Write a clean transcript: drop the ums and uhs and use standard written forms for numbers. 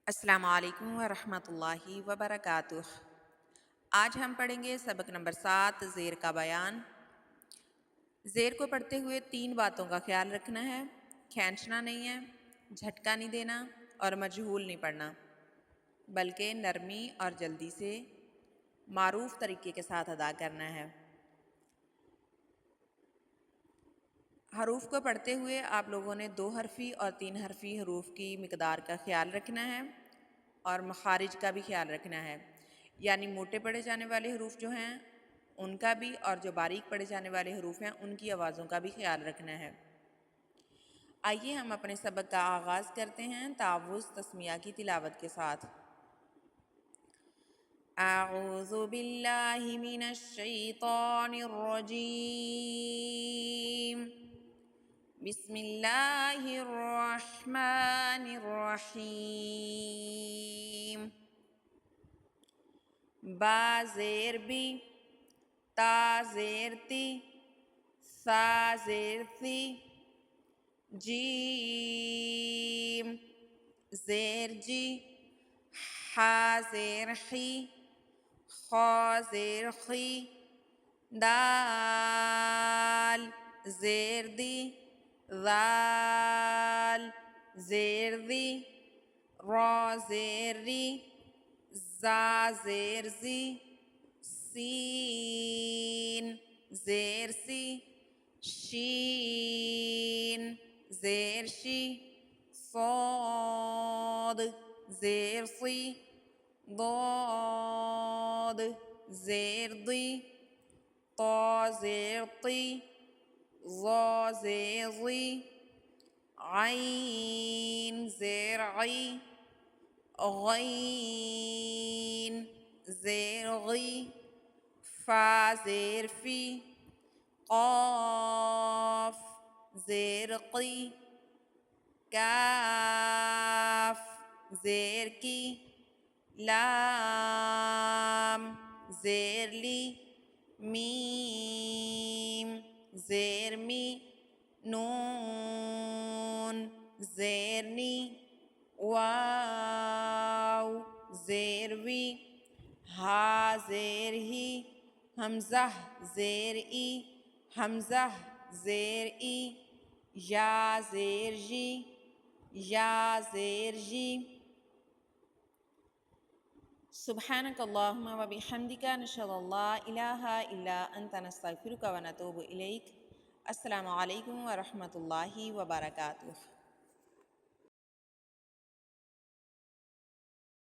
अस्सलामु अलैकुम वरहमतुल्लाहि वबरकातुह। आज हम पढ़ेंगे सबक नंबर 7 ज़ेर का बयान। ज़ेर को पढ़ते हुए 3 बातों का ख्याल रखना है। खींचना नहीं है, झटका नहीं देना और मजहूल नहीं पढ़ना, बल्कि नरमी और जल्दी से मारूफ तरीके के साथ अदा करना है। हरूफ को पढ़ते हुए आप लोगों ने 2 हरफ़ी और 3 हरफ़ी हरूफ की मिक़दार का ख्याल रखना है और मखारिज का भी ख्याल रखना है, यानी मोटे पढ़े जाने वाले हरूफ जो हैं उनका भी और जो बारीक पढ़े जाने वाले हरूफ हैं उनकी आवाज़ों का भी ख्याल रखना है। आइए हम अपने सबक का आगाज़ करते हैं तावुज़ तस्मिया की तिलावत के साथ। अऊज़ु बिल्लाहि मिनश शैतानिर रजीम। बिस्मिल्लाहिर रहमानिर रहीम। बा ज़ेर बी, ता ज़ेर ती, सा ज़ेर सी, जीम ज़ेर जी, हा ज़ेर ही, खा ज़ेर खी, दाल ज़ेर दी, ज़ाल ज़ेर दी, रा ज़ेर री, ज़ा ज़ेर ज़ी, सीन ज़ेर सी, शीन ज़ेर शी, صاد ज़ेर सी, ضاد ज़ेर दी, ता ज़ेर ती, ज़ा ज़ेर ज़ी, आइन ज़ेर आई, गईन ज़ेर गी, फा ज़ेर फी, क़ाफ ज़ेर क़ी, काफ ज़ेर की, लाम ज़ेर ली, मीम ज़ेर मी, नून ज़ेर नी, वाव ज़ेर वी, हा ज़ेर ही, हमज़ा ज़ेर ई, हमज़ा ज़ेर ई, या ज़ेर जी, या ज़ेर जी। सुब्हानक अल्लाहुम्मा व बिहम्दिका नशहदु अल्ला इलाहा इल्ला अंता नस्तगफिरुका व नतूबु इलैक। अस्सलामु अलैकुम व रहमतुल्लाहि व बरकातुहू।